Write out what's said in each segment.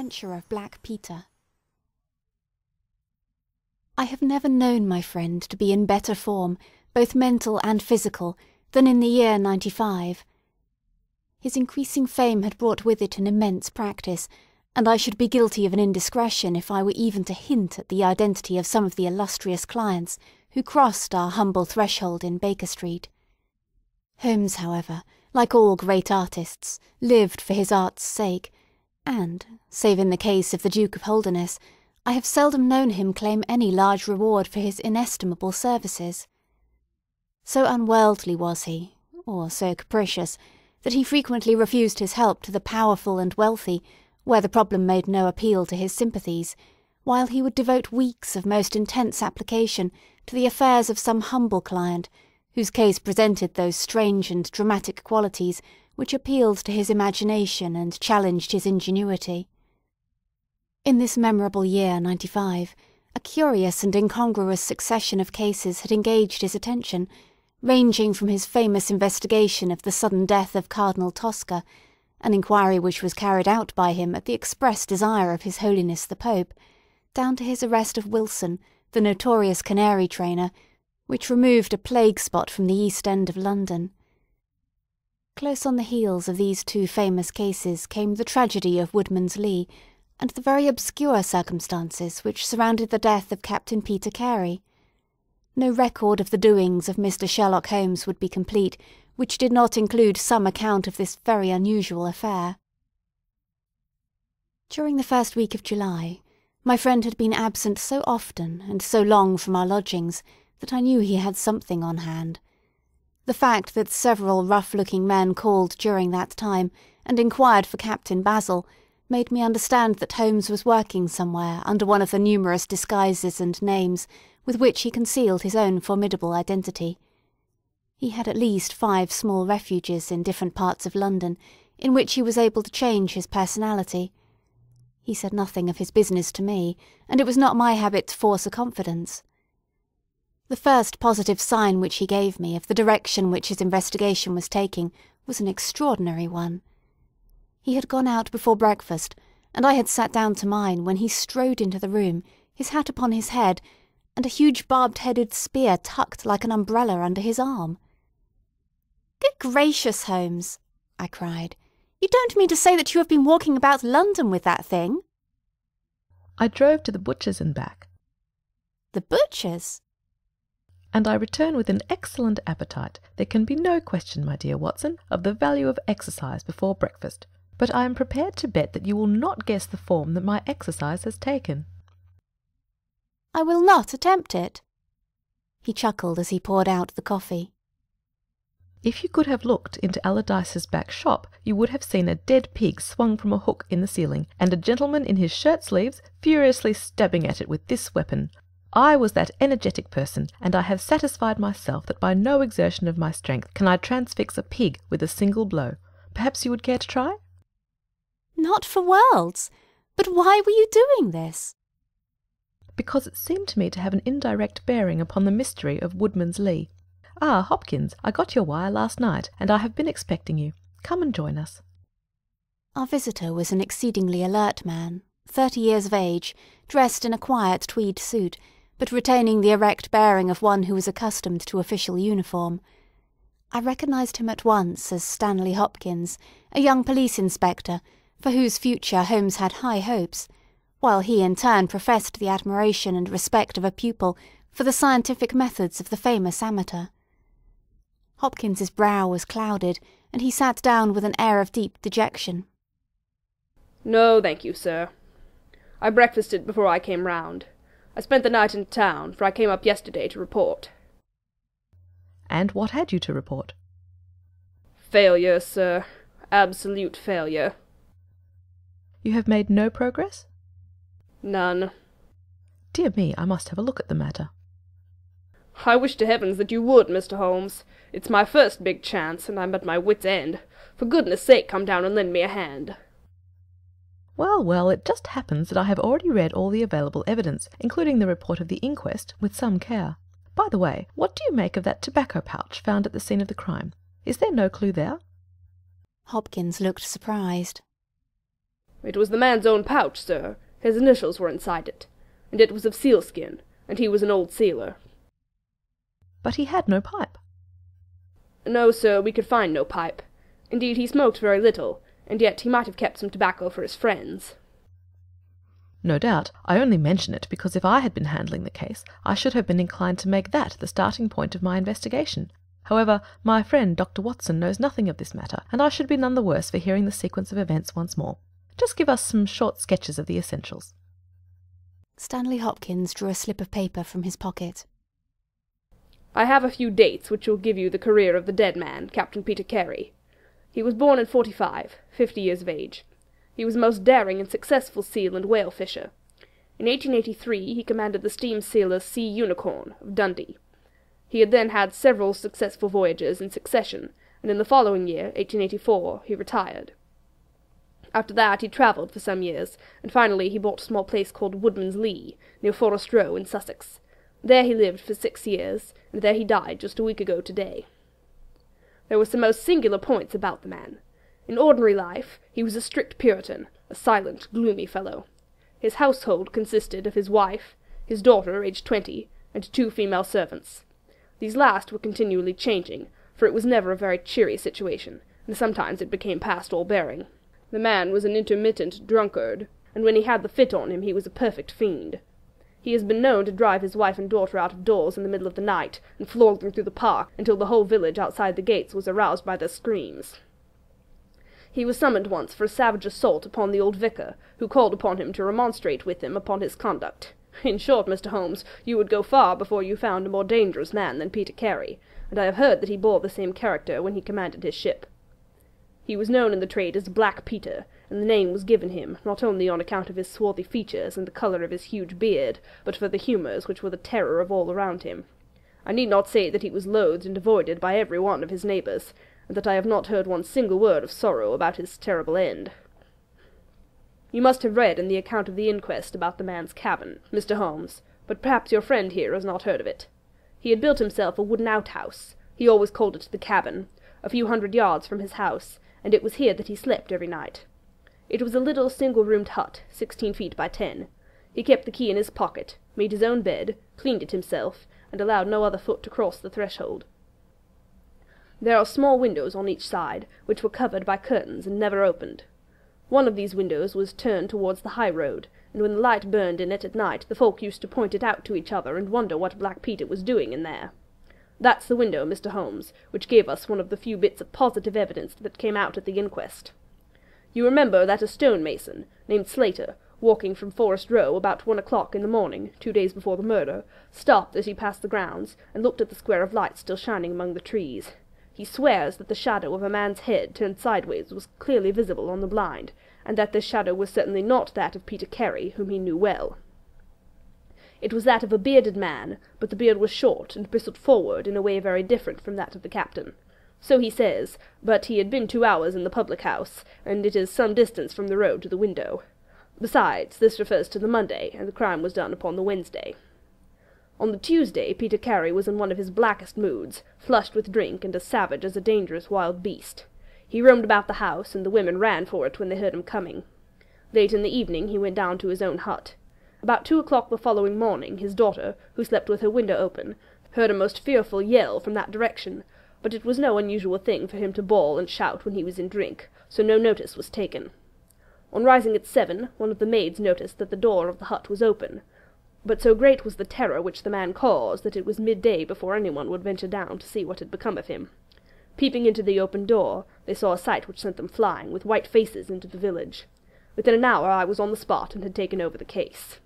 adventure of Black Peter. I have never known my friend to be in better form, both mental and physical, than in the year '95. His increasing fame had brought with it an immense practice, and I should be guilty of an indiscretion if I were even to hint at the identity of some of the illustrious clients who crossed our humble threshold in Baker Street. Holmes, however, like all great artists, lived for his art's sake, and, save in the case of the Duke of Holderness, I have seldom known him claim any large reward for his inestimable services. So unworldly was he, or so capricious, that he frequently refused his help to the powerful and wealthy, where the problem made no appeal to his sympathies, while he would devote weeks of most intense application to the affairs of some humble client, whose case presented those strange and dramatic qualities which appealed to his imagination and challenged his ingenuity. In this memorable year '95, a curious and incongruous succession of cases had engaged his attention, ranging from his famous investigation of the sudden death of Cardinal Tosca, an inquiry which was carried out by him at the express desire of His Holiness the Pope, down to his arrest of Wilson, the notorious canary trainer, which removed a plague spot from the East End of London. Close on the heels of these two famous cases came the tragedy of Woodman's Lee, and the very obscure circumstances which surrounded the death of Captain Peter Carey. No record of the doings of Mr. Sherlock Holmes would be complete which did not include some account of this very unusual affair. During the first week of July, my friend had been absent so often and so long from our lodgings that I knew he had something on hand. The fact that several rough-looking men called during that time and inquired for Captain Basil made me understand that Holmes was working somewhere under one of the numerous disguises and names with which he concealed his own formidable identity. He had at least 5 small refuges in different parts of London, in which he was able to change his personality. He said nothing of his business to me, and it was not my habit to force a confidence. The first positive sign which he gave me of the direction which his investigation was taking was an extraordinary one. He had gone out before breakfast, and I had sat down to mine when he strode into the room, his hat upon his head, and a huge barbed-headed spear tucked like an umbrella under his arm. "Good gracious, Holmes!" I cried. "You don't mean to say that you have been walking about London with that thing?" "I drove to the butcher's and back." "The butcher's?" "And I return with an excellent appetite. There can be no question, my dear Watson, of the value of exercise before breakfast. But I am prepared to bet that you will not guess the form that my exercise has taken." "I will not attempt it." He chuckled as he poured out the coffee. "If you could have looked into Allardyce's back shop, you would have seen a dead pig swung from a hook in the ceiling, and a gentleman in his shirt-sleeves furiously stabbing at it with this weapon. I was that energetic person, and I have satisfied myself that by no exertion of my strength can I transfix a pig with a single blow. Perhaps you would care to try?" "Not for worlds. But why were you doing this?" "Because it seemed to me to have an indirect bearing upon the mystery of Woodman's Lee. Ah, Hopkins, I got your wire last night, and I have been expecting you. Come and join us." Our visitor was an exceedingly alert man, 30 years of age, dressed in a quiet tweed suit, but retaining the erect bearing of one who was accustomed to official uniform. I recognised him at once as Stanley Hopkins, a young police inspector, for whose future Holmes had high hopes, while he in turn professed the admiration and respect of a pupil for the scientific methods of the famous amateur. Hopkins's brow was clouded, and he sat down with an air of deep dejection. "No, thank you, sir. I breakfasted before I came round. I spent the night in town, for I came up yesterday to report." "And what had you to report?" "Failure, sir. Absolute failure." "You have made no progress?" "None." "Dear me, I must have a look at the matter." "I wish to heavens that you would, Mr. Holmes. It's my first big chance, and I'm at my wit's end. For goodness' sake, come down and lend me a hand." "Well, well, it just happens that I have already read all the available evidence, including the report of the inquest, with some care. By the way, what do you make of that tobacco pouch found at the scene of the crime? Is there no clue there?" Hopkins looked surprised. It was the man's own pouch, sir. His initials were inside it, and it was of sealskin, and he was an old sailor." "But he had no pipe." "No, sir, we could find no pipe. Indeed, he smoked very little, and yet he might have kept some tobacco for his friends." "No doubt. I only mention it because if I had been handling the case, I should have been inclined to make that the starting point of my investigation. However, my friend Dr. Watson knows nothing of this matter, and I should be none the worse for hearing the sequence of events once more. Just give us some short sketches of the essentials." Stanley Hopkins drew a slip of paper from his pocket. "I have a few dates which will give you the career of the dead man, Captain Peter Carey. He was born in 45, 50 years of age. He was a most daring and successful seal and whale fisher. In 1883 he commanded the steam sailor Sea Unicorn, of Dundee. He had then had several successful voyages in succession, and in the following year, 1884, he retired. After that he travelled for some years, and finally he bought a small place called Woodman's Lee, near Forest Row in Sussex. There he lived for 6 years, and there he died just a week ago today. There were some most singular points about the man. In ordinary life he was a strict Puritan, a silent, gloomy fellow. His household consisted of his wife, his daughter, aged 20, and 2 female servants. These last were continually changing, for it was never a very cheery situation, and sometimes it became past all bearing. The man was an intermittent drunkard, and when he had the fit on him he was a perfect fiend. He has been known to drive his wife and daughter out of doors in the middle of the night, and flog them through the park until the whole village outside the gates was aroused by their screams. He was summoned once for a savage assault upon the old vicar, who called upon him to remonstrate with him upon his conduct. In short, Mr. Holmes, you would go far before you found a more dangerous man than Peter Carey, and I have heard that he bore the same character when he commanded his ship. He was known in the trade as Black Peter, and the name was given him not only on account of his swarthy features and the colour of his huge beard, but for the humours which were the terror of all around him. I need not say that he was loathed and avoided by every one of his neighbours, and that I have not heard one single word of sorrow about his terrible end. You must have read in the account of the inquest about the man's cabin, Mr. Holmes, but perhaps your friend here has not heard of it. He had built himself a wooden outhouse, he always called it the cabin, a few hundred yards from his house, and it was here that he slept every night. It was a little single-roomed hut, 16 feet by 10. He kept the key in his pocket, made his own bed, cleaned it himself, and allowed no other foot to cross the threshold. There are small windows on each side, which were covered by curtains and never opened. One of these windows was turned towards the high road, and when the light burned in it at night, the folk used to point it out to each other and wonder what Black Peter was doing in there. That's the window, Mr. Holmes, which gave us one of the few bits of positive evidence that came out at the inquest. You remember that a stonemason, named Slater, walking from Forest Row about 1 o'clock in the morning, 2 days before the murder, stopped as he passed the grounds, and looked at the square of light still shining among the trees. He swears that the shadow of a man's head turned sideways was clearly visible on the blind, and that this shadow was certainly not that of Peter Carey, whom he knew well. It was that of a bearded man, but the beard was short and bristled forward in a way very different from that of the captain. So he says, but he had been 2 hours in the public-house, and it is some distance from the road to the window. Besides, this refers to the Monday, and the crime was done upon the Wednesday. On the Tuesday, Peter Carey was in one of his blackest moods, flushed with drink and as savage as a dangerous wild beast. He roamed about the house, and the women ran for it when they heard him coming. Late in the evening he went down to his own hut. About 2 o'clock the following morning, his daughter, who slept with her window open, heard a most fearful yell from that direction, but it was no unusual thing for him to bawl and shout when he was in drink, so no notice was taken. On rising at 7, one of the maids noticed that the door of the hut was open, but so great was the terror which the man caused that it was midday before anyone would venture down to see what had become of him. Peeping into the open door, they saw a sight which sent them flying, with white faces, into the village. Within an hour I was on the spot and had taken over the case.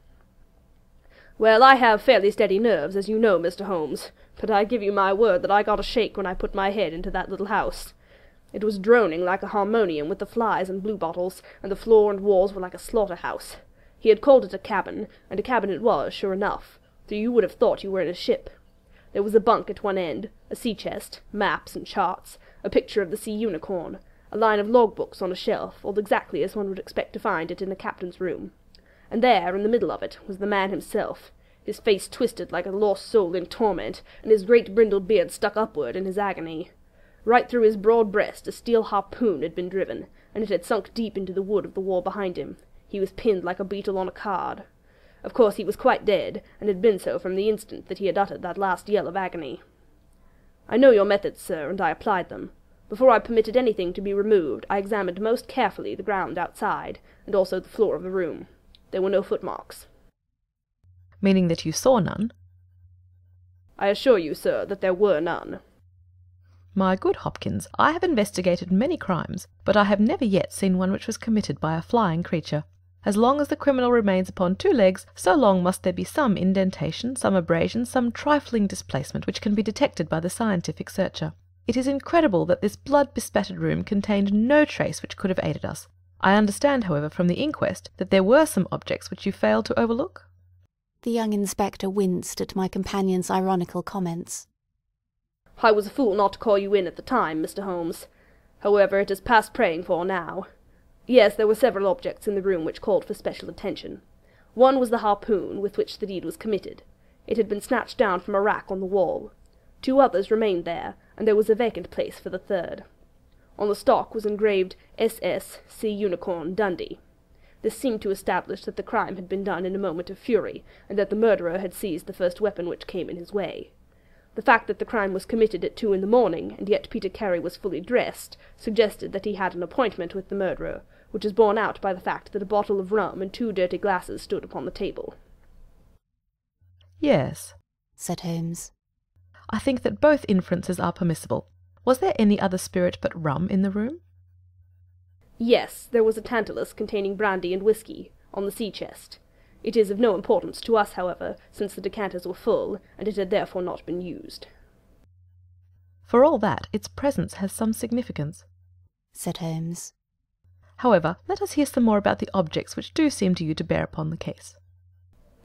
Well, I have fairly steady nerves, as you know, Mr. Holmes, but I give you my word that I got a shake when I put my head into that little house. It was droning like a harmonium with the flies and bluebottles, and the floor and walls were like a slaughter-house. He had called it a cabin, and a cabin it was, sure enough, though you would have thought you were in a ship. There was a bunk at one end, a sea-chest, maps and charts, a picture of the Sea Unicorn, a line of log-books on a shelf, all exactly as one would expect to find it in the captain's room. And there, in the middle of it, was the man himself, his face twisted like a lost soul in torment, and his great brindled beard stuck upward in his agony. Right through his broad breast a steel harpoon had been driven, and it had sunk deep into the wood of the wall behind him. He was pinned like a beetle on a card. Of course he was quite dead, and had been so from the instant that he had uttered that last yell of agony. I know your methods, sir, and I applied them. Before I permitted anything to be removed, I examined most carefully the ground outside, and also the floor of the room. There were no footmarks. Meaning that you saw none? I assure you, sir, that there were none. My good Hopkins, I have investigated many crimes, but I have never yet seen one which was committed by a flying creature. As long as the criminal remains upon 2 legs, so long must there be some indentation, some abrasion, some trifling displacement which can be detected by the scientific searcher. It is incredible that this blood-bespattered room contained no trace which could have aided us. I understand, however, from the inquest that there were some objects which you failed to overlook? The young inspector winced at my companion's ironical comments. I was a fool not to call you in at the time, Mr. Holmes. However, it is past praying for now. Yes, there were several objects in the room which called for special attention. One was the harpoon with which the deed was committed. It had been snatched down from a rack on the wall. 2 others remained there, and there was a vacant place for the third. On the stock was engraved SS Sea Unicorn Dundee. This seemed to establish that the crime had been done in a moment of fury, and that the murderer had seized the first weapon which came in his way. The fact that the crime was committed at 2 in the morning, and yet Peter Carey was fully dressed, suggested that he had an appointment with the murderer, which is borne out by the fact that a bottle of rum and 2 dirty glasses stood upon the table. Yes, said Holmes. I think that both inferences are permissible. Was there any other spirit but rum in the room? Yes, there was a tantalus containing brandy and whiskey, on the sea-chest. It is of no importance to us, however, since the decanters were full, and it had therefore not been used. For all that, its presence has some significance, said Holmes. However, let us hear some more about the objects which do seem to you to bear upon the case.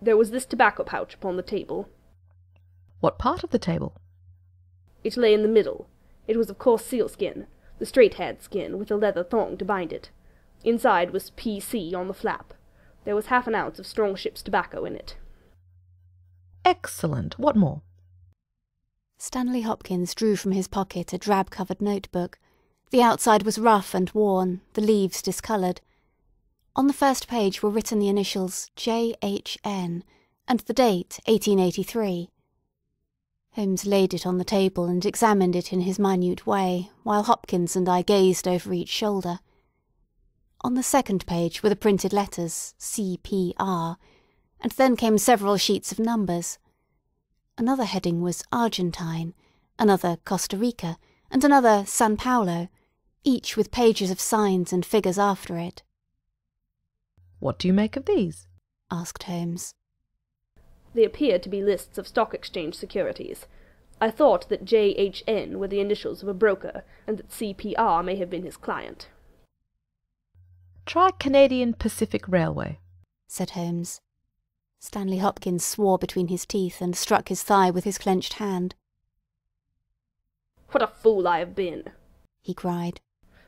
There was this tobacco pouch upon the table. What part of the table? It lay in the middle. It was of coarse sealskin, the straight-haired skin, with a leather thong to bind it. Inside was P.C. on the flap. There was half an ounce of strong ship's tobacco in it. Excellent. What more? Stanley Hopkins drew from his pocket a drab-covered notebook. The outside was rough and worn, the leaves discoloured. On the first page were written the initials J.H.N. and the date 1883. Holmes laid it on the table and examined it in his minute way, while Hopkins and I gazed over each shoulder. On the second page were the printed letters C.P.R., and then came several sheets of numbers. Another heading was Argentine, another Costa Rica, and another San Paulo, each with pages of signs and figures after it. What do you make of these? Asked Holmes. They appeared to be lists of stock exchange securities. I thought that J.H.N. were the initials of a broker, and that C.P.R. may have been his client. Try Canadian Pacific Railway, said Holmes. Stanley Hopkins swore between his teeth and struck his thigh with his clenched hand. What a fool I have been, he cried.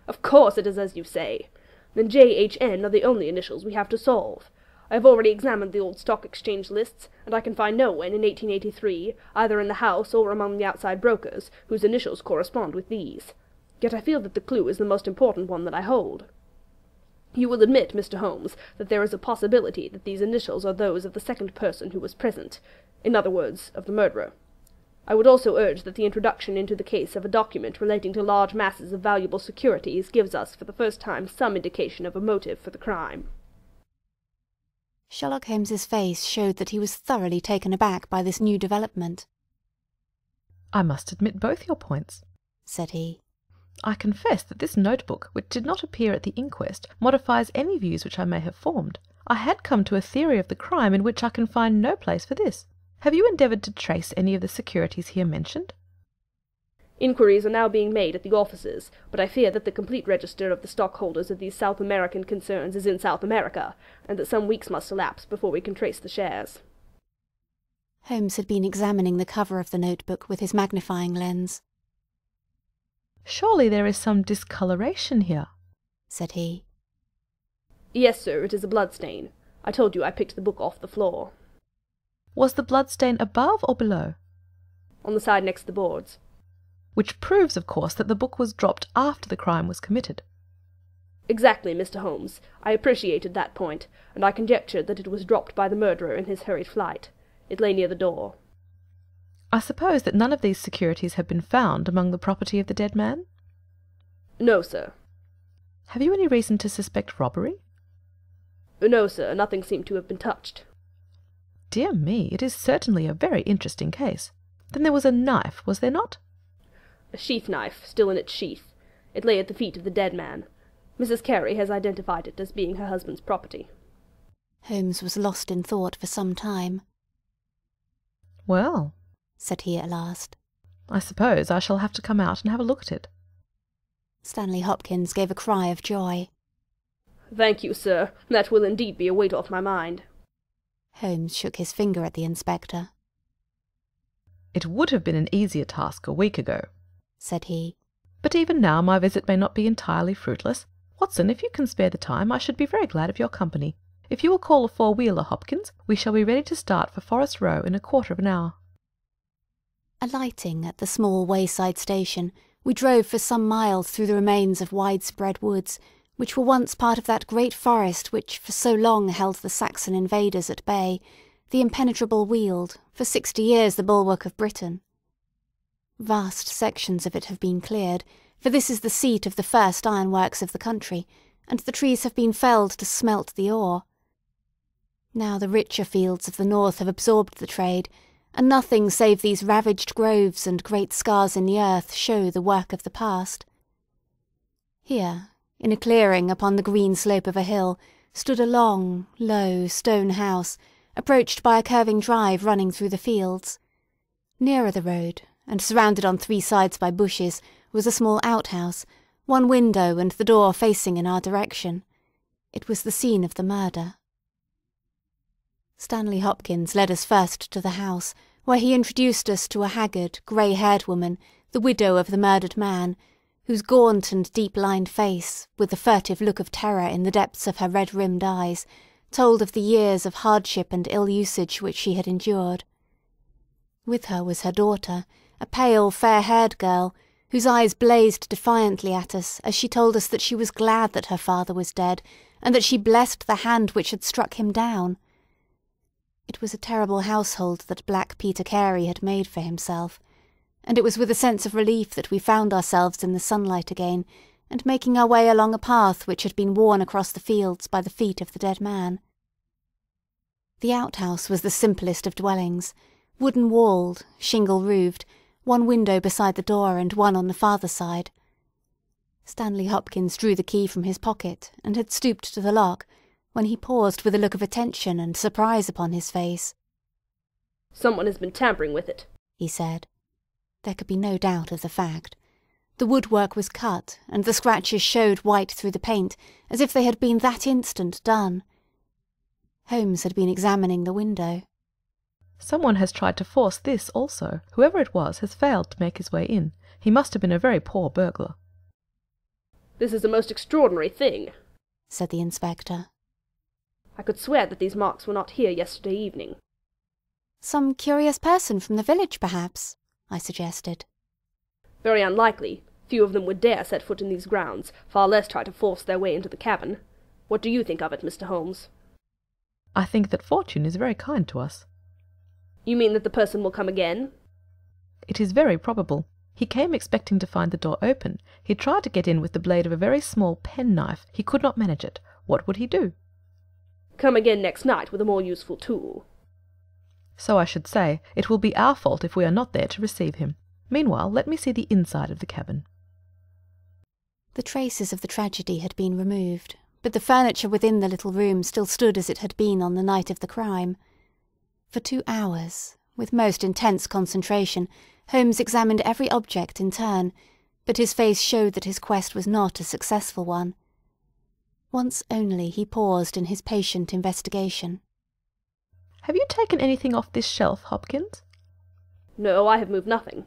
Of course it is as you say. Then J.H.N. are the only initials we have to solve. I have already examined the old stock exchange lists, and I can find no one in 1883, either in the house or among the outside brokers, whose initials correspond with these. Yet I feel that the clue is the most important one that I hold. You will admit, Mr. Holmes, that there is a possibility that these initials are those of the second person who was present, in other words, of the murderer. I would also urge that the introduction into the case of a document relating to large masses of valuable securities gives us for the first time some indication of a motive for the crime. Sherlock Holmes's face showed that he was thoroughly taken aback by this new development. I must admit both your points, said he. I confess that this notebook, which did not appear at the inquest, modifies any views which I may have formed. I had come to a theory of the crime in which I can find no place for this. Have you endeavoured to trace any of the securities here mentioned? Inquiries are now being made at the offices, but I fear that the complete register of the stockholders of these South American concerns is in South America, and that some weeks must elapse before we can trace the shares. Holmes had been examining the cover of the notebook with his magnifying lens. Surely there is some discoloration here, said he. Yes, sir, it is a bloodstain. I told you I picked the book off the floor. Was the bloodstain above or below? On the side next to the boards. Which proves, of course, that the book was dropped after the crime was committed. "Exactly, Mr. Holmes. I appreciated that point, and I conjectured that it was dropped by the murderer in his hurried flight. It lay near the door." I suppose that none of these securities have been found among the property of the dead man? "No, sir." Have you any reason to suspect robbery? "No, sir. Nothing seemed to have been touched." Dear me, it is certainly a very interesting case. Then there was a knife, was there not? "A sheath knife, still in its sheath. It lay at the feet of the dead man. Mrs. Carey has identified it as being her husband's property." Holmes was lost in thought for some time. Well, said he at last, I suppose I shall have to come out and have a look at it. Stanley Hopkins gave a cry of joy. "Thank you, sir. That will indeed be a weight off my mind." Holmes shook his finger at the inspector. It would have been an easier task a week ago, said he. But even now my visit may not be entirely fruitless. Watson, if you can spare the time, I should be very glad of your company. If you will call a four-wheeler, Hopkins, we shall be ready to start for Forest Row in a quarter of an hour. Alighting at the small wayside station, we drove for some miles through the remains of widespread woods, which were once part of that great forest which for so long held the Saxon invaders at bay, the impenetrable Weald, for 60 years the bulwark of Britain. Vast sections of it have been cleared, for this is the seat of the first ironworks of the country, and the trees have been felled to smelt the ore. Now the richer fields of the north have absorbed the trade, and nothing save these ravaged groves and great scars in the earth show the work of the past. Here, in a clearing upon the green slope of a hill, stood a long, low, stone house, approached by a curving drive running through the fields. Nearer the road, and surrounded on 3 sides by bushes, was a small outhouse, one window and the door facing in our direction. It was the scene of the murder. Stanley Hopkins led us first to the house, where he introduced us to a haggard, grey-haired woman, the widow of the murdered man, whose gaunt and deep-lined face, with the furtive look of terror in the depths of her red-rimmed eyes, told of the years of hardship and ill-usage which she had endured. With her was her daughter, a pale, fair-haired girl, whose eyes blazed defiantly at us as she told us that she was glad that her father was dead, and that she blessed the hand which had struck him down. It was a terrible household that Black Peter Carey had made for himself, and it was with a sense of relief that we found ourselves in the sunlight again, and making our way along a path which had been worn across the fields by the feet of the dead man. The outhouse was the simplest of dwellings, wooden-walled, shingle-roofed, one window beside the door and one on the farther side. Stanley Hopkins drew the key from his pocket and had stooped to the lock, when he paused with a look of attention and surprise upon his face. "Someone has been tampering with it," he said. There could be no doubt of the fact. The woodwork was cut, and the scratches showed white through the paint, as if they had been that instant done. Holmes had been examining the window. Someone has tried to force this also. Whoever it was has failed to make his way in. He must have been a very poor burglar. "This is a most extraordinary thing," said the inspector. "I could swear that these marks were not here yesterday evening." "Some curious person from the village, perhaps," I suggested. "Very unlikely. Few of them would dare set foot in these grounds, far less try to force their way into the cabin. What do you think of it, Mr. Holmes?" I think that fortune is very kind to us. "You mean that the person will come again?" It is very probable. He came expecting to find the door open. He tried to get in with the blade of a very small penknife. He could not manage it. What would he do? "Come again next night with a more useful tool." So I should say. It will be our fault if we are not there to receive him. Meanwhile, let me see the inside of the cabin. The traces of the tragedy had been removed, but the furniture within the little room still stood as it had been on the night of the crime. For 2 hours, with most intense concentration, Holmes examined every object in turn, but his face showed that his quest was not a successful one. Once only he paused in his patient investigation. Have you taken anything off this shelf, Hopkins? "No, I have moved nothing."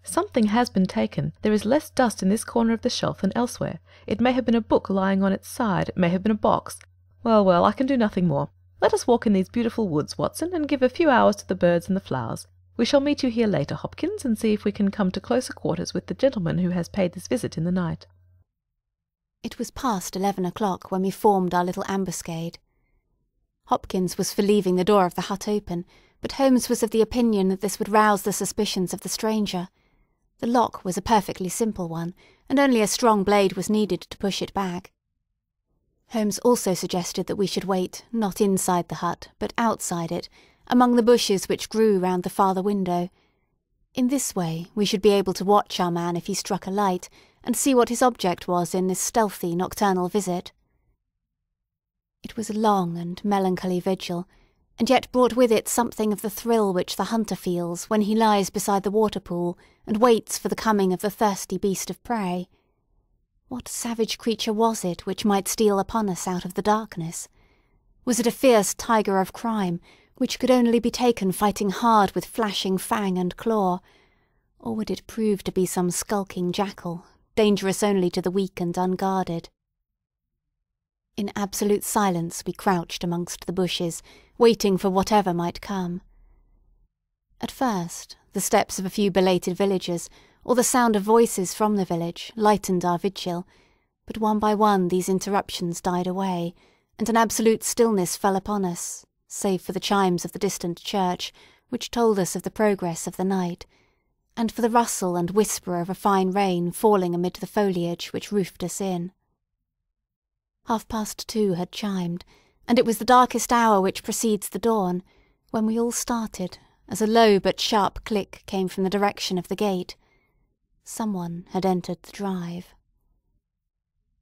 Something has been taken. There is less dust in this corner of the shelf than elsewhere. It may have been a book lying on its side. It may have been a box. Well, well, I can do nothing more. Let us walk in these beautiful woods, Watson, and give a few hours to the birds and the flowers. We shall meet you here later, Hopkins, and see if we can come to closer quarters with the gentleman who has paid this visit in the night. It was past 11 o'clock when we formed our little ambuscade. Hopkins was for leaving the door of the hut open, but Holmes was of the opinion that this would rouse the suspicions of the stranger. The lock was a perfectly simple one, and only a strong blade was needed to push it back. Holmes also suggested that we should wait, not inside the hut, but outside it, among the bushes which grew round the farther window. In this way we should be able to watch our man if he struck a light, and see what his object was in this stealthy nocturnal visit. It was a long and melancholy vigil, and yet brought with it something of the thrill which the hunter feels when he lies beside the water-pool and waits for the coming of the thirsty beast of prey. What savage creature was it which might steal upon us out of the darkness? Was it a fierce tiger of crime, which could only be taken fighting hard with flashing fang and claw, or would it prove to be some skulking jackal, dangerous only to the weak and unguarded? In absolute silence we crouched amongst the bushes, waiting for whatever might come. At first, the steps of a few belated villagers, or the sound of voices from the village, lightened our vigil, but one by one these interruptions died away, and an absolute stillness fell upon us, save for the chimes of the distant church, which told us of the progress of the night, and for the rustle and whisper of a fine rain falling amid the foliage which roofed us in. 2:30 had chimed, and it was the darkest hour which precedes the dawn, when we all started, as a low but sharp click came from the direction of the gate. Someone had entered the drive.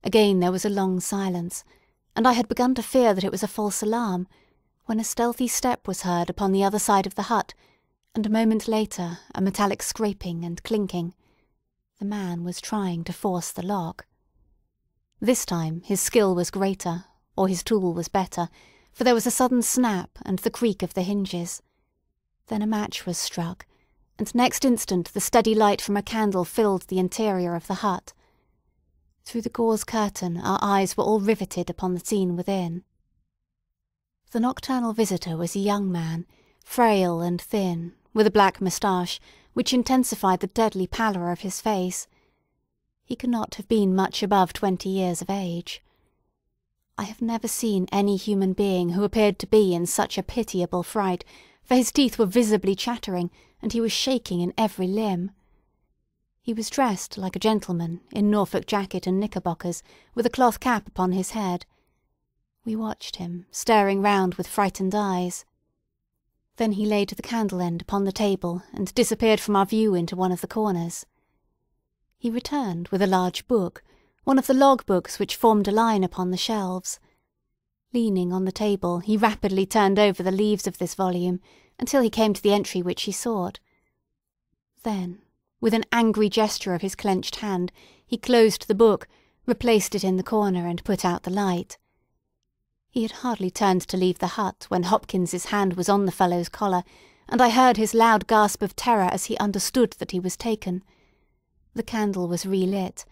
Again there was a long silence, and I had begun to fear that it was a false alarm, when a stealthy step was heard upon the other side of the hut, and a moment later a metallic scraping and clinking. The man was trying to force the lock. This time his skill was greater, or his tool was better, for there was a sudden snap and the creak of the hinges. Then a match was struck, and next instant the steady light from a candle filled the interior of the hut. Through the gauze curtain our eyes were all riveted upon the scene within. The nocturnal visitor was a young man, frail and thin, with a black moustache, which intensified the deadly pallor of his face. He could not have been much above 20 years of age. I have never seen any human being who appeared to be in such a pitiable fright, for his teeth were visibly chattering, and he was shaking in every limb. He was dressed like a gentleman, in Norfolk jacket and knickerbockers, with a cloth cap upon his head. We watched him, staring round with frightened eyes. Then he laid the candle-end upon the table and disappeared from our view into one of the corners. He returned with a large book, one of the log-books which formed a line upon the shelves. Leaning on the table, he rapidly turned over the leaves of this volume until he came to the entry which he sought. Then, with an angry gesture of his clenched hand, he closed the book, replaced it in the corner, and put out the light. He had hardly turned to leave the hut when Hopkins's hand was on the fellow's collar, and I heard his loud gasp of terror as he understood that he was taken. The candle was relit,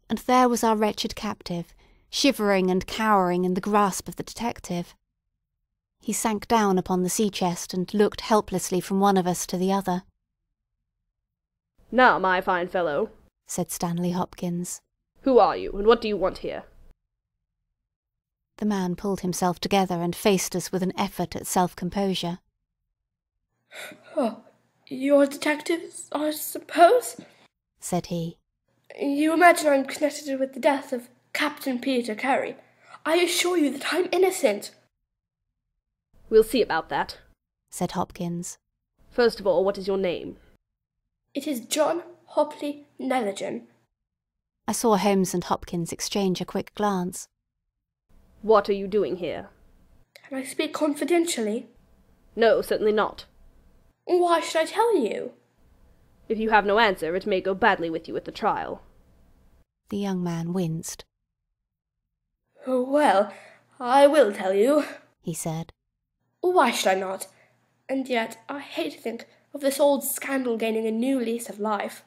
and there was our wretched captive, shivering and cowering in the grasp of the detective. He sank down upon the sea-chest and looked helplessly from one of us to the other. "Now, my fine fellow," said Stanley Hopkins. "who are you, and what do you want here?" The man pulled himself together and faced us with an effort at self-composure. "Oh, you're detectives, I suppose?" said he. "You imagine I'm connected with the death of Captain Peter Carey. I assure you that I'm innocent." "We'll see about that," said Hopkins. "First of all, what is your name?" "It is John Hopley Neligan." I saw Holmes and Hopkins exchange a quick glance. "What are you doing here?" "Can I speak confidentially?" "No, certainly not." "Why should I tell you?" "If you have no answer, it may go badly with you at the trial." The young man winced. "Well, I will tell you," he said. "Why should I not? And yet I hate to think of this old scandal gaining a new lease of life.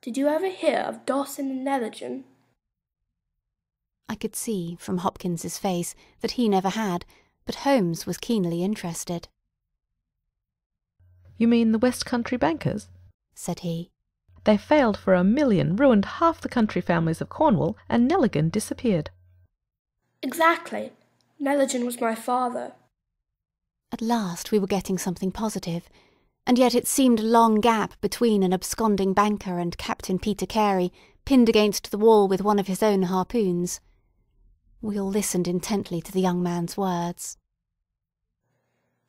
Did you ever hear of Dawson and Neligan?" I could see from Hopkins's face that he never had, but Holmes was keenly interested. You mean the West Country bankers? Said he. They failed for $1,000,000, ruined half the country families of Cornwall, and Nelligan disappeared. Exactly. Nelligan was my father. At last we were getting something positive, and yet it seemed a long gap between an absconding banker and Captain Peter Carey, pinned against the wall with one of his own harpoons. We all listened intently to the young man's words.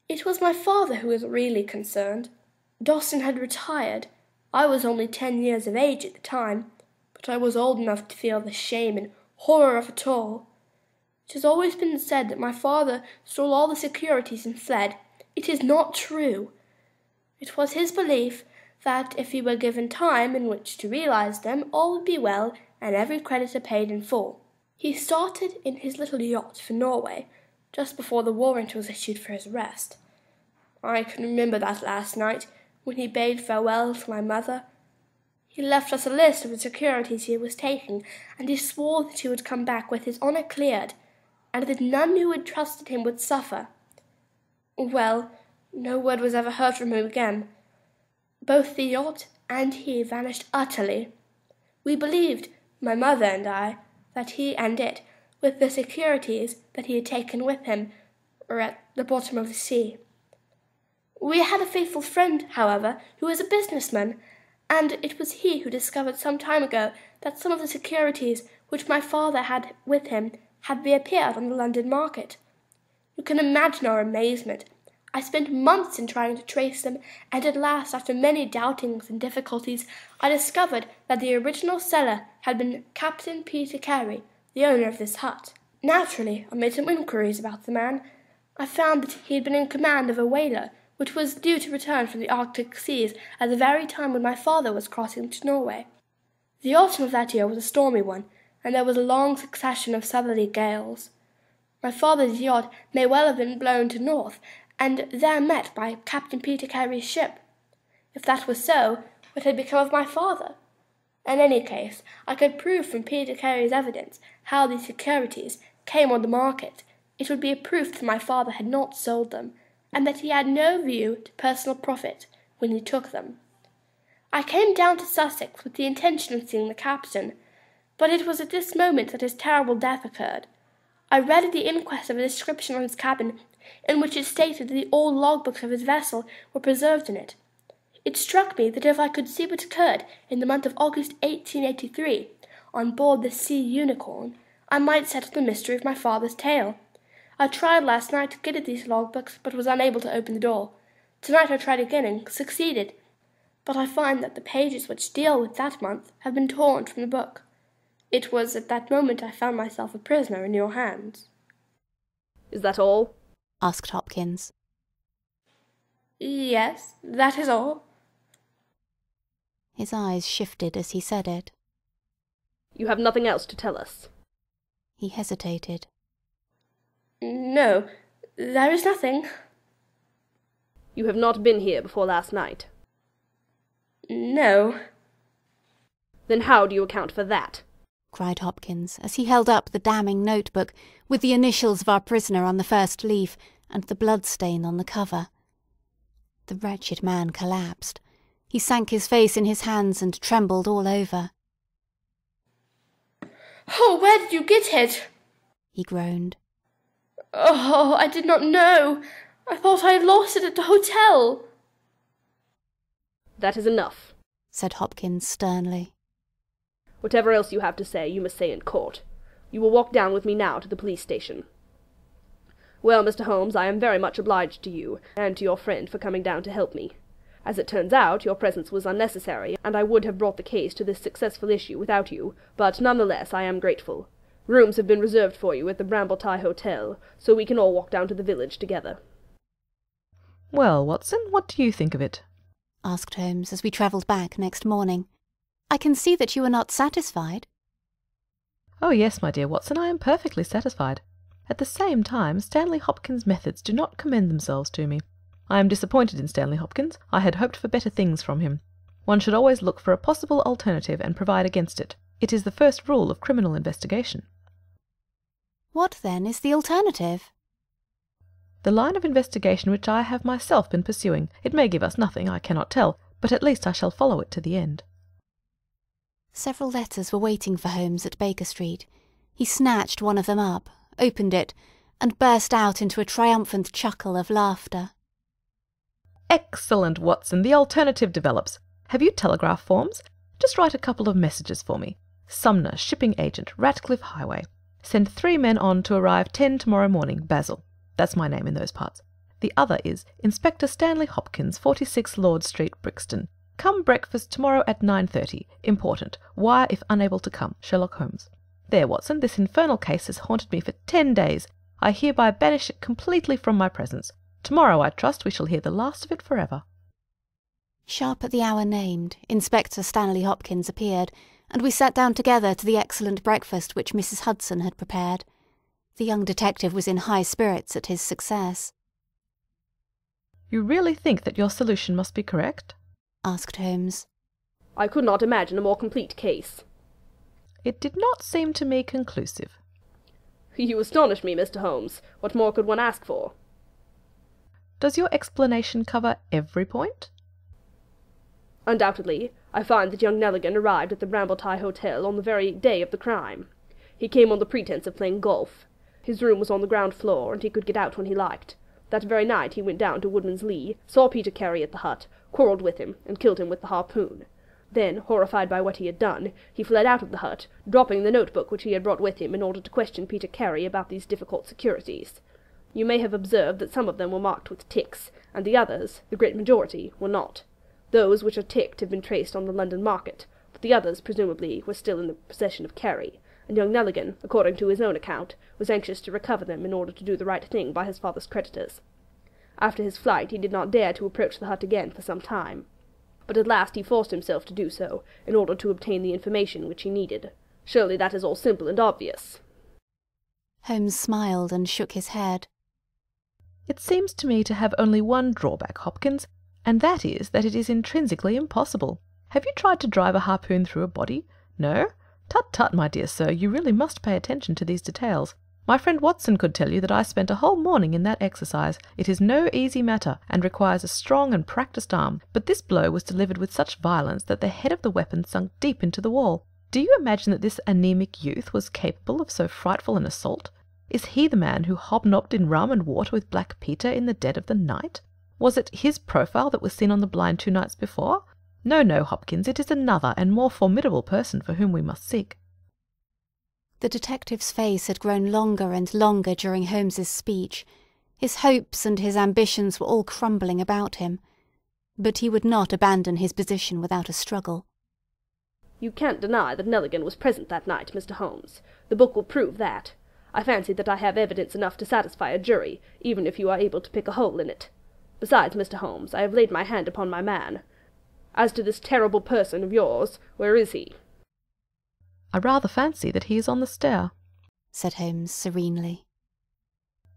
It was my father who was really concerned. Dawson had retired. I was only 10 years of age at the time, but I was old enough to feel the shame and horror of it all. It has always been said that my father stole all the securities and fled. It is not true. It was his belief that if he were given time in which to realize them, all would be well and every creditor paid in full. He started in his little yacht for Norway just before the warrant was issued for his arrest. I can remember that last night when he bade farewell to my mother. He left us a list of the securities he was taking, and he swore that he would come back with his honour cleared, and that none who had trusted him would suffer. Well, no word was ever heard from him again. Both the yacht and he vanished utterly. We believed, my mother and I, that he and it, with the securities that he had taken with him, were at the bottom of the sea. We had a faithful friend, however, who was a businessman, and it was he who discovered some time ago that some of the securities which my father had with him had reappeared on the London market. You can imagine our amazement. I spent months in trying to trace them, and at last, after many doubtings and difficulties, I discovered that the original seller had been Captain Peter Carey, the owner of this hut. Naturally, I made some inquiries about the man. I found that he had been in command of a whaler, which was due to return from the Arctic seas at the very time when my father was crossing to Norway. The autumn of that year was a stormy one, and there was a long succession of southerly gales. My father's yacht may well have been blown to north, and there met by Captain Peter Carey's ship. If that was so, what had become of my father? In any case, I could prove from Peter Carey's evidence how these securities came on the market. It would be a proof that my father had not sold them, and that he had no view to personal profit when he took them. I came down to Sussex with the intention of seeing the captain, but it was at this moment that his terrible death occurred. I read at the inquest of a description on his cabin, in which it stated that the old logbooks of his vessel were preserved in it. It struck me that if I could see what occurred in the month of August 1883, on board the Sea Unicorn, I might settle the mystery of my father's tale. I tried last night to get at these logbooks, but was unable to open the door. Tonight I tried again and succeeded, but I find that the pages which deal with that month have been torn from the book. It was at that moment I found myself a prisoner in your hands. Is that all? Asked Hopkins. Yes, that is all. His eyes shifted as he said it. You have nothing else to tell us? He hesitated. No, there is nothing. You have not been here before last night? No. Then how do you account for that? Cried Hopkins, as he held up the damning notebook with the initials of our prisoner on the first leaf and the blood-stain on the cover. The wretched man collapsed. He sank his face in his hands and trembled all over. Oh, where did you get it? He groaned. Oh, I did not know. I thought I had lost it at the hotel. That is enough, said Hopkins sternly. Whatever else you have to say, you must say in court. You will walk down with me now to the police station. Well, Mr. Holmes, I am very much obliged to you, and to your friend for coming down to help me. As it turns out, your presence was unnecessary, and I would have brought the case to this successful issue without you, but nonetheless I am grateful. Rooms have been reserved for you at the Brambletye Hotel, so we can all walk down to the village together. Well, Watson, what do you think of it? Asked Holmes as we travelled back next morning. I can see that you are not satisfied. Oh yes, my dear Watson, I am perfectly satisfied. At the same time, Stanley Hopkins' methods do not commend themselves to me. I am disappointed in Stanley Hopkins. I had hoped for better things from him. One should always look for a possible alternative and provide against it. It is the first rule of criminal investigation. What, then, is the alternative? The line of investigation which I have myself been pursuing. It may give us nothing, I cannot tell, but at least I shall follow it to the end. Several letters were waiting for Holmes at Baker Street. He snatched one of them up, opened it, and burst out into a triumphant chuckle of laughter. Excellent, Watson. The alternative develops. Have you telegraph forms? Just write a couple of messages for me. Sumner, shipping agent, Ratcliffe Highway. Send 3 men on to arrive 10 tomorrow morning, Basil. That's my name in those parts. The other is Inspector Stanley Hopkins, 46 Lord Street, Brixton. Come breakfast tomorrow at 9:30. Important. Wire if unable to come. Sherlock Holmes. There, Watson, this infernal case has haunted me for 10 days. I hereby banish it completely from my presence. Tomorrow, I trust, we shall hear the last of it forever. Sharp at the hour named, Inspector Stanley Hopkins appeared, and we sat down together to the excellent breakfast which Mrs. Hudson had prepared. The young detective was in high spirits at his success. You really think that your solution must be correct? Asked Holmes. I could not imagine a more complete case. It did not seem to me conclusive. You astonish me, Mr. Holmes. What more could one ask for? Does your explanation cover every point? Undoubtedly. I find that young Nelligan arrived at the Brambletye Hotel on the very day of the crime. He came on the pretence of playing golf. His room was on the ground floor, and he could get out when he liked. That very night he went down to Woodman's Lee, saw Peter Carey at the hut, quarrelled with him, and killed him with the harpoon. Then, horrified by what he had done, he fled out of the hut, dropping the notebook which he had brought with him in order to question Peter Carey about these difficult securities. You may have observed that some of them were marked with ticks, and the others, the great majority, were not. Those which are ticked have been traced on the London market, but the others, presumably, were still in the possession of Carey, and young Nelligan, according to his own account, was anxious to recover them in order to do the right thing by his father's creditors. After his flight he did not dare to approach the hut again for some time, but at last he forced himself to do so, in order to obtain the information which he needed. Surely that is all simple and obvious. Holmes smiled and shook his head. It seems to me to have only one drawback, Hopkins, and that is that it is intrinsically impossible. Have you tried to drive a harpoon through a body? No? Tut, tut, my dear sir, you really must pay attention to these details. My friend Watson could tell you that I spent a whole morning in that exercise. It is no easy matter, and requires a strong and practised arm, but this blow was delivered with such violence that the head of the weapon sunk deep into the wall. Do you imagine that this anaemic youth was capable of so frightful an assault? Is he the man who hobnobbed in rum and water with Black Peter in the dead of the night? Was it his profile that was seen on the blind 2 nights before? No, no, Hopkins, it is another and more formidable person for whom we must seek. The detective's face had grown longer and longer during Holmes's speech. His hopes and his ambitions were all crumbling about him. But he would not abandon his position without a struggle. You can't deny that Nelligan was present that night, Mr. Holmes. The book will prove that. I fancy that I have evidence enough to satisfy a jury, even if you are able to pick a hole in it. Besides, Mr. Holmes, I have laid my hand upon my man. As to this terrible person of yours, where is he? I rather fancy that he is on the stair, said Holmes serenely.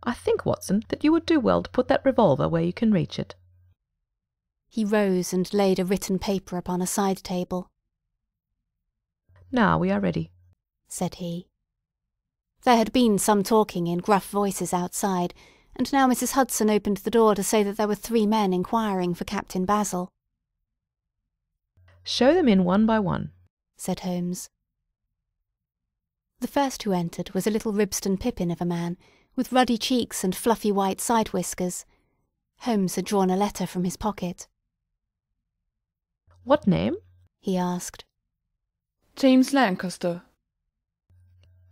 I think, Watson, that you would do well to put that revolver where you can reach it. He rose and laid a written paper upon a side table. Now we are ready, said he. There had been some talking in gruff voices outside, and now Mrs. Hudson opened the door to say that there were 3 men inquiring for Captain Basil. Show them in one by one, said Holmes. The first who entered was a little Ribston Pippin of a man, with ruddy cheeks and fluffy white side whiskers. Holmes had drawn a letter from his pocket. What name? He asked. James Lancaster.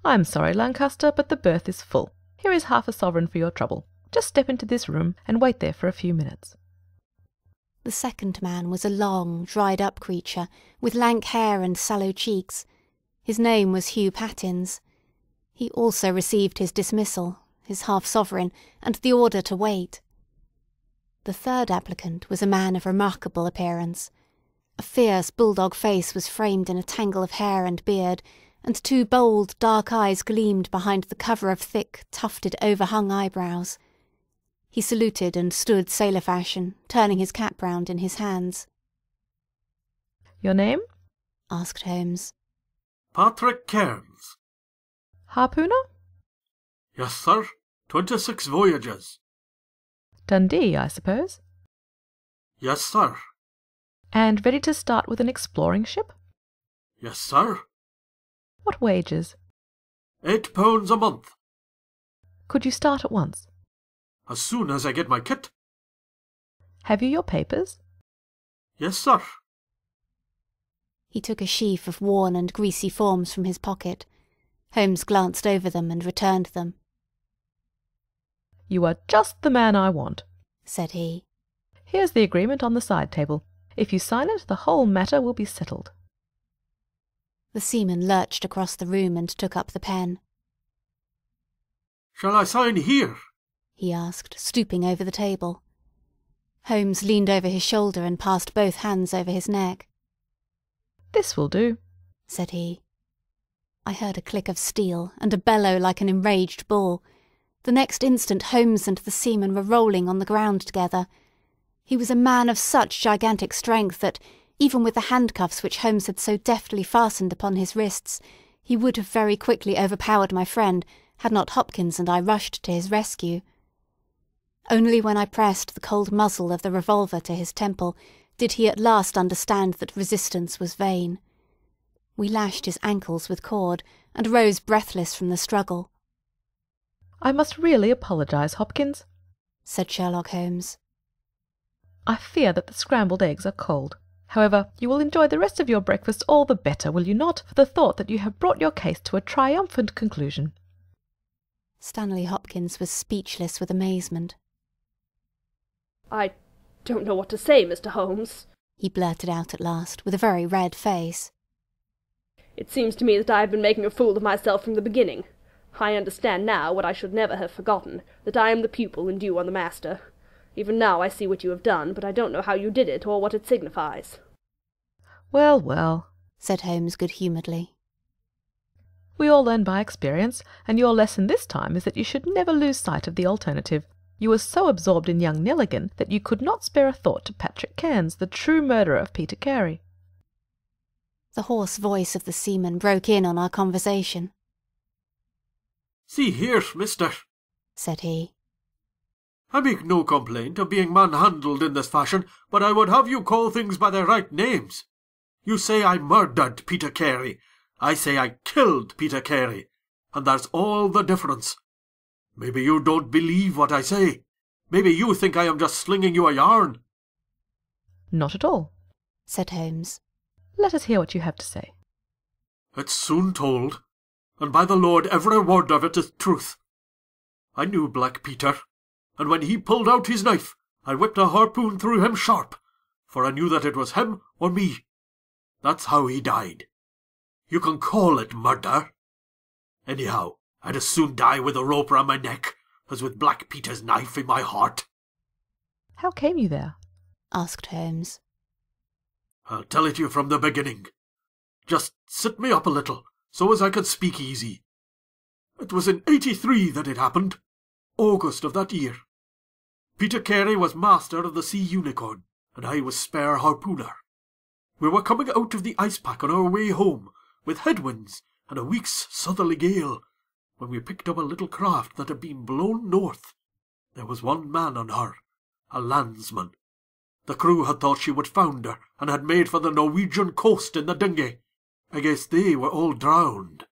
I'm sorry, Lancaster, but the berth is full. Here is half a sovereign for your trouble. Just step into this room and wait there for a few minutes. The second man was a long, dried-up creature, with lank hair and sallow cheeks. His name was Hugh Pattins. He also received his dismissal, his half-sovereign, and the order to wait. The third applicant was a man of remarkable appearance. A fierce bulldog face was framed in a tangle of hair and beard, and 2 bold, dark eyes gleamed behind the cover of thick, tufted, overhung eyebrows. He saluted and stood sailor fashion, turning his cap round in his hands. Your name? asked Holmes. Patrick Cairns. Harpooner? Yes, sir. 26 voyages. Dundee, I suppose? Yes, sir. And ready to start with an exploring ship? Yes, sir. What wages? £8 a month. Could you start at once? As soon as I get my kit. Have you your papers? Yes, sir. He took a sheaf of worn and greasy forms from his pocket. Holmes glanced over them and returned them. You are just the man I want, said he. Here's the agreement on the side table. If you sign it, the whole matter will be settled. The seaman lurched across the room and took up the pen. Shall I sign here? He asked, stooping over the table. Holmes leaned over his shoulder and passed both hands over his neck. This will do, said he. I heard a click of steel and a bellow like an enraged bull. The next instant Holmes and the seaman were rolling on the ground together. He was a man of such gigantic strength that, even with the handcuffs which Holmes had so deftly fastened upon his wrists, he would have very quickly overpowered my friend had not Hopkins and I rushed to his rescue. Only when I pressed the cold muzzle of the revolver to his temple did he at last understand that resistance was vain. We lashed his ankles with cord and rose breathless from the struggle. I must really apologize, Hopkins, said Sherlock Holmes. I fear that the scrambled eggs are cold. However, you will enjoy the rest of your breakfast all the better, will you not, for the thought that you have brought your case to a triumphant conclusion. Stanley Hopkins was speechless with amazement. I don't know what to say, Mr. Holmes, he blurted out at last, with a very red face. It seems to me that I have been making a fool of myself from the beginning. I understand now, what I should never have forgotten, that I am the pupil and you are the master. Even now I see what you have done, but I don't know how you did it, or what it signifies. Well, well, said Holmes good-humouredly. We all learn by experience, and your lesson this time is that you should never lose sight of the alternative. You were so absorbed in young Nelligan that you could not spare a thought to Patrick Cairns, the true murderer of Peter Carey. The hoarse voice of the seaman broke in on our conversation. See here, mister, said he. I make no complaint of being manhandled in this fashion, but I would have you call things by their right names. You say I murdered Peter Carey. I say I killed Peter Carey. And that's all the difference. Maybe you don't believe what I say. Maybe you think I am just slinging you a yarn. Not at all, said Holmes. Let us hear what you have to say. It's soon told, and by the Lord every word of it is truth. I knew Black Peter, and when he pulled out his knife, I whipped a harpoon through him sharp, for I knew that it was him or me. That's how he died. You can call it murder. Anyhow, I'd as soon die with a rope round my neck as with Black Peter's knife in my heart. How came you there? asked Holmes. I'll tell it you from the beginning. Just sit me up a little, so as I can speak easy. It was in '83 that it happened, August of that year. Peter Carey was master of the Sea Unicorn, and I was spare harpooner. We were coming out of the ice pack on our way home, with headwinds and a week's southerly gale, when we picked up a little craft that had been blown north. There was one man on her, a landsman. The crew had thought she would founder, and had made for the Norwegian coast in the dinghy. I guess they were all drowned.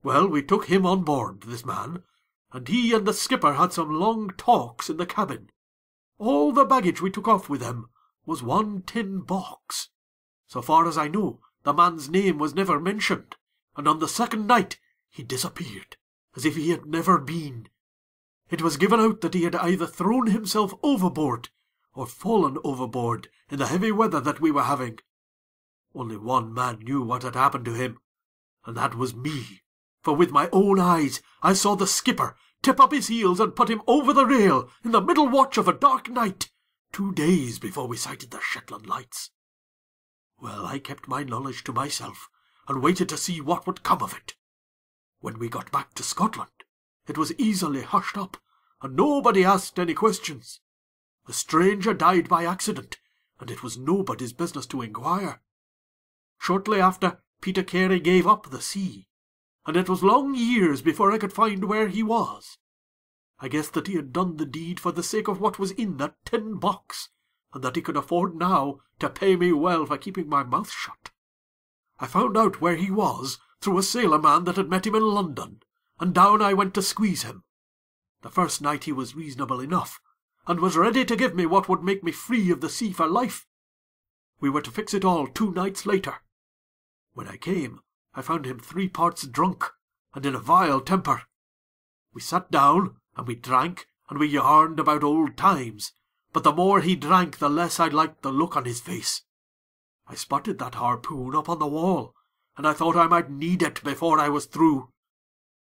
Well, we took him on board, this man, and he and the skipper had some long talks in the cabin. All the baggage we took off with him was one tin box. So far as I know, the man's name was never mentioned, and on the second night he disappeared, as if he had never been. It was given out that he had either thrown himself overboard or fallen overboard in the heavy weather that we were having. Only one man knew what had happened to him, and that was me, for with my own eyes I saw the skipper tip up his heels and put him over the rail in the middle watch of a dark night, 2 days before we sighted the Shetland lights. Well, I kept my knowledge to myself, and waited to see what would come of it. When we got back to Scotland, it was easily hushed up, and nobody asked any questions. The stranger died by accident, and it was nobody's business to inquire. Shortly after, Peter Carey gave up the sea, and it was long years before I could find where he was. I guessed that he had done the deed for the sake of what was in that tin box, and that he could afford now to pay me well for keeping my mouth shut. I found out where he was through a sailor man that had met him in London, and down I went to squeeze him. The first night he was reasonable enough, and was ready to give me what would make me free of the sea for life. We were to fix it all 2 nights later. When I came, I found him 3 parts drunk, and in a vile temper. We sat down, and we drank, and we yarned about old times, but the more he drank, the less I liked the look on his face. I spotted that harpoon up on the wall, and I thought I might need it before I was through.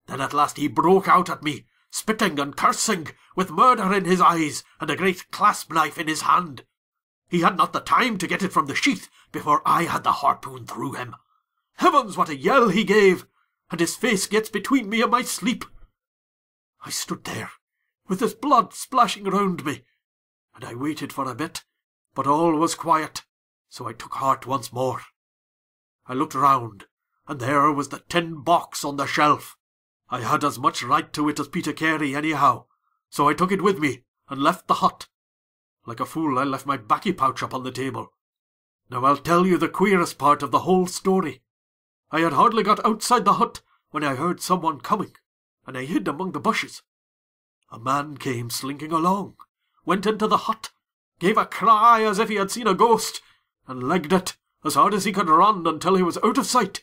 Then at last he broke out at me, spitting and cursing, with murder in his eyes, and a great clasp-knife in his hand. He had not the time to get it from the sheath before I had the harpoon through him. Heavens, what a yell he gave! And his face gets between me and my sleep. I stood there, with his blood splashing round me, and I waited for a bit, but all was quiet, so I took heart once more. I looked round, and there was the tin box on the shelf. I had as much right to it as Peter Carey anyhow, so I took it with me, and left the hut. Like a fool, I left my baccy pouch up on the table. Now I'll tell you the queerest part of the whole story. I had hardly got outside the hut when I heard someone coming, and I hid among the bushes. A man came slinking along, went into the hut, gave a cry as if he had seen a ghost, and legged it as hard as he could run until he was out of sight.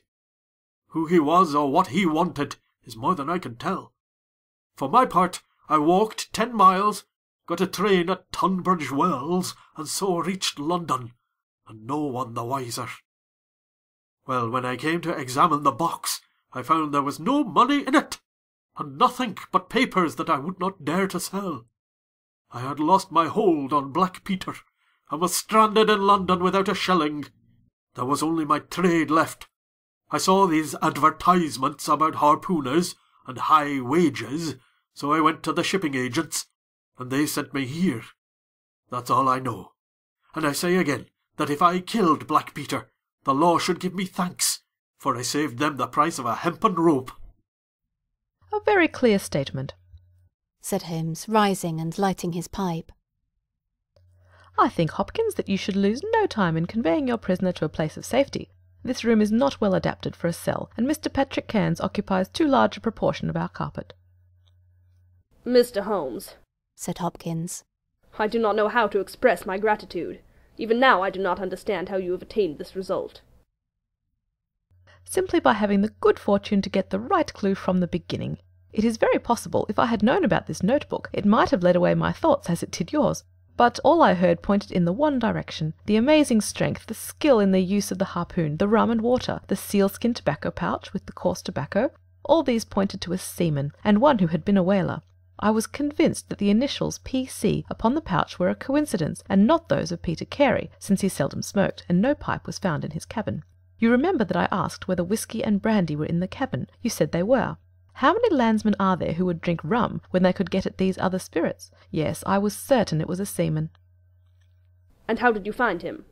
Who he was or what he wanted is more than I can tell. For my part, I walked 10 miles, got a train at Tunbridge Wells, and so reached London, and no one the wiser. Well, when I came to examine the box, I found there was no money in it, and nothing but papers that I would not dare to sell. I had lost my hold on Black Peter, and was stranded in London without a shilling. There was only my trade left. I saw these advertisements about harpooners and high wages, so I went to the shipping agents, and they sent me here. That's all I know. And I say again that if I killed Black Peter, the law should give me thanks, for I saved them the price of a hempen rope. A very clear statement, said Holmes, rising and lighting his pipe. I think, Hopkins, that you should lose no time in conveying your prisoner to a place of safety. This room is not well adapted for a cell, and Mr. Patrick Cairns occupies too large a proportion of our carpet. Mr. Holmes, said Hopkins, I do not know how to express my gratitude. Even now I do not understand how you have attained this result. Simply by having the good fortune to get the right clue from the beginning. It is very possible, if I had known about this notebook, it might have led away my thoughts as it did yours. But all I heard pointed in the one direction: the amazing strength, the skill in the use of the harpoon, the rum and water, the sealskin tobacco pouch with the coarse tobacco. All these pointed to a seaman, and one who had been a whaler. I was convinced that the initials P.C. upon the pouch were a coincidence, and not those of Peter Carey, since he seldom smoked, and no pipe was found in his cabin. You remember that I asked whether whisky and brandy were in the cabin. You said they were. How many landsmen are there who would drink rum when they could get at these other spirits? Yes, I was certain it was a seaman. And how did you find him?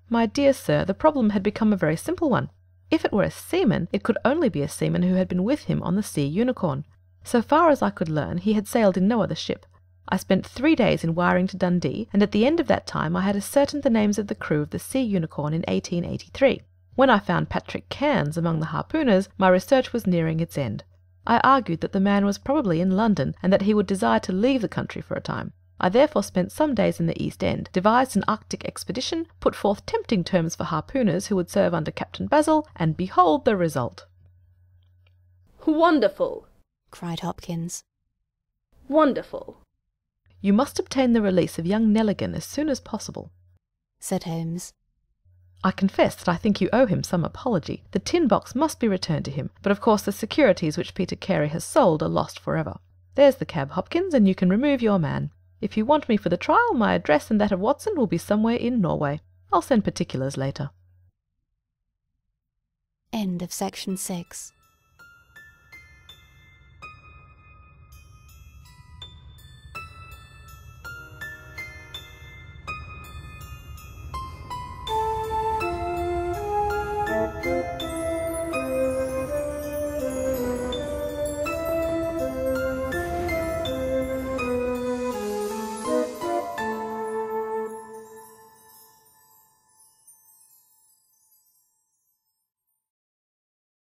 My dear sir, the problem had become a very simple one. If it were a seaman, it could only be a seaman who had been with him on the Sea Unicorn. So far as I could learn, he had sailed in no other ship. I spent 3 days in wiring to Dundee, and at the end of that time I had ascertained the names of the crew of the Sea Unicorn in 1883. When I found Patrick Cairns among the harpooners, my research was nearing its end. I argued that the man was probably in London, and that he would desire to leave the country for a time. I therefore spent some days in the East End, devised an Arctic expedition, put forth tempting terms for harpooners who would serve under Captain Basil, and behold the result. Wonderful! cried Hopkins. Wonderful! You must obtain the release of young Nelligan as soon as possible, said Holmes. I confess that I think you owe him some apology. The tin box must be returned to him, but of course the securities which Peter Carey has sold are lost forever. There's the cab, Hopkins, and you can remove your man. If you want me for the trial, my address and that of Watson will be somewhere in Norway. I'll send particulars later. End of section 6.